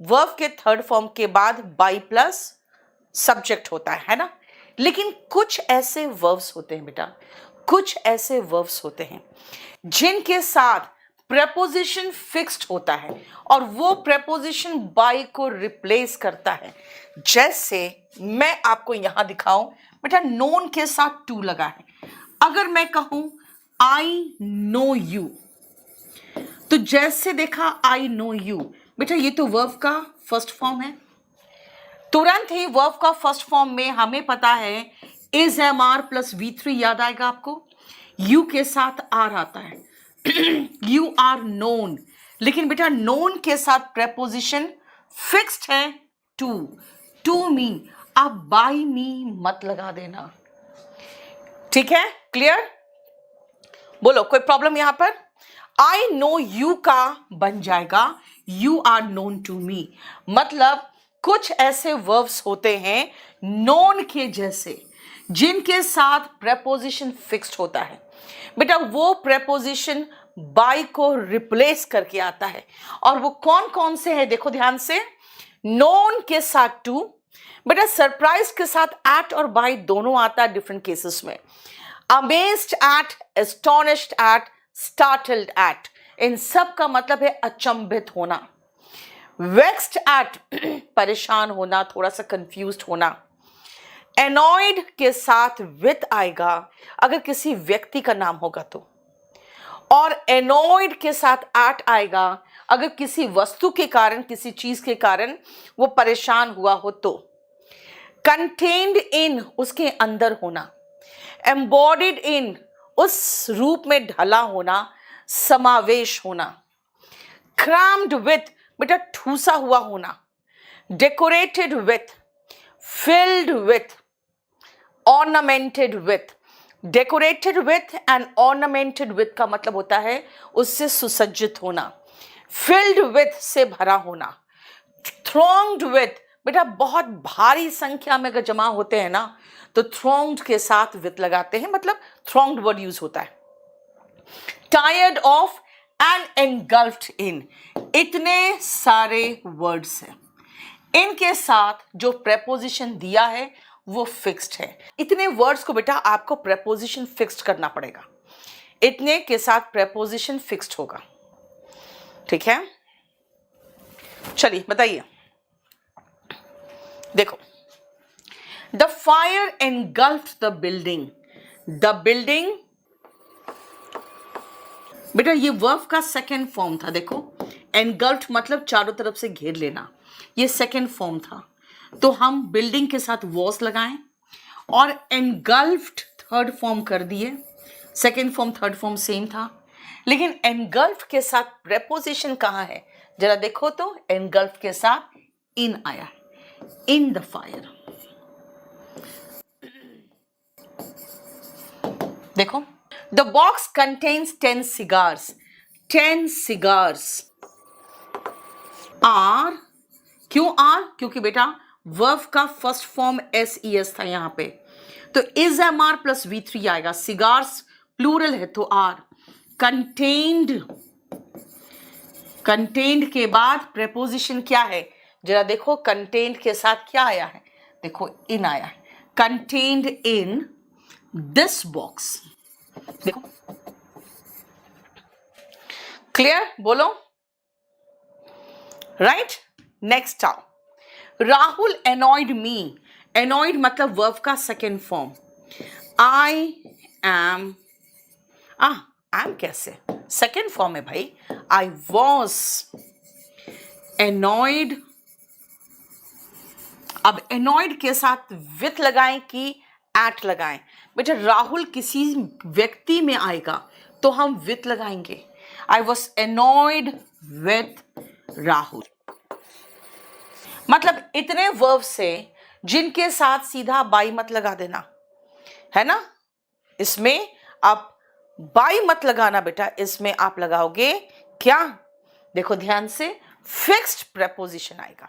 Verb के third form के बाद बाई प्लस सब्जेक्ट होता है ना। लेकिन कुछ ऐसे वर्ब्स होते हैं बेटा, कुछ ऐसे वर्ब्स होते हैं जिनके साथ प्रेपोजिशन फिक्स्ड होता है और वो प्रेपोजिशन बाय को रिप्लेस करता है। जैसे मैं आपको यहां दिखाऊं बेटा, नोन के साथ टू लगा है। अगर मैं कहूं आई नो यू, तो जैसे देखा आई नो यू, बेटा ये तो वर्ब का फर्स्ट फॉर्म है। तुरंत ही वर्ब का फर्स्ट फॉर्म में हमें पता है is M R plus V3 याद आएगा आपको। यू के साथ आर आता है, यू आर नोन। लेकिन बेटा नोन के साथ प्रेपोजिशन फिक्स्ड है टू, टू मी। आप बाय मी मत लगा देना, ठीक है? क्लियर? बोलो कोई प्रॉब्लम यहां पर? आई नो यू का बन जाएगा you are known to me. मतलब कुछ ऐसे वर्ब्स होते हैं नोन के जैसे जिनके साथ प्रेपोजिशन फिक्स्ड होता है। बेटा वो प्रेपोजिशन बाय को रिप्लेस करके आता है। और वो कौन कौन से हैं देखो ध्यान से। नोन के साथ टू, बेटा सरप्राइज के साथ एट और बाय दोनों आता है डिफरेंट केसेस में। Amazed at, astonished at, startled at, इन सब का मतलब है अचंभित होना। वेक्स्ड एट, परेशान होना, थोड़ा सा कंफ्यूज्ड होना। एनॉयड के साथ विथ आएगा अगर किसी व्यक्ति का नाम होगा तो, और एनॉयड के साथ एट आएगा अगर किसी वस्तु के कारण, किसी चीज के कारण वो परेशान हुआ हो तो। कंटेन्ड इन, उसके अंदर होना। एम्बॉडीड इन, उस रूप में ढला होना, समावेश होना। क्राम्ड विथ, बेटा ठूसा हुआ होना। Decorated with, filled with, ornamented with. Decorated with and ornamented with का मतलब होता है उससे सुसज्जित होना। फिल्ड विथ से भरा होना। थ्रोंग्ड विथ, बेटा बहुत भारी संख्या में अगर जमा होते हैं ना तो थ्रोंग्ड के साथ विथ लगाते हैं, मतलब थ्रोंग्ड वर्ड यूज होता है। टायर्ड ऑफ एंड एनगल्फ्ड इन, इतने सारे वर्ड्स हैं। इनके साथ जो प्रेपोजिशन दिया है वो फिक्स्ड है। इतने वर्ड्स को बेटा आपको प्रेपोजिशन फिक्स्ड करना पड़ेगा। इतने के साथ प्रेपोजिशन फिक्स्ड होगा, ठीक है? चलिए बताइए। देखो, the fire engulfed the building. The building, बेटा ये वर्ब का सेकेंड फॉर्म था। देखो एनगल्फ्ड मतलब चारों तरफ से घेर लेना, ये सेकेंड फॉर्म था। तो हम बिल्डिंग के साथ वॉस लगाएं और एनगल्फ्ड थर्ड फॉर्म कर दिए। Second form third form same था, लेकिन एनगल्फ्ड के साथ प्रेपोजिशन कहाँ है जरा देखो तो। एनगल्फ्ड के साथ इन आया है, इन द फायर। देखो, the box contains 10 cigars। 10 cigars are, क्यों आर? क्योंकि बेटा वर्ब का फर्स्ट फॉर्म SES था यहां पे, तो is M R plus V3 आएगा। सिगार्स प्लूरल है तो आर। कंटेन्ड, कंटेन्ड के बाद प्रेपोजिशन क्या है जरा देखो। कंटेन्ड के साथ क्या आया है? देखो इन आया है। Contained in this box. देखो क्लियर? बोलो राइट। नेक्स्ट आओ, राहुल एनॉयड मी। एनॉयड मतलब वर्ब का second form. I am, am कैसे सेकेंड फॉर्म है भाई? I was annoyed. अब एनॉयड के साथ विथ लगाएं कि एट लगाएं? बेटा राहुल किसी व्यक्ति में आएगा तो हम विथ लगाएंगे। आई वॉज एनॉयड विथ राहुल। मतलब इतने वर्ब से जिनके साथ सीधा बाई मत लगा देना, है ना? इसमें आप बाई मत लगाना बेटा, इसमें आप लगाओगे क्या? देखो ध्यान से, फिक्स्ड प्रेपोजिशन आएगा।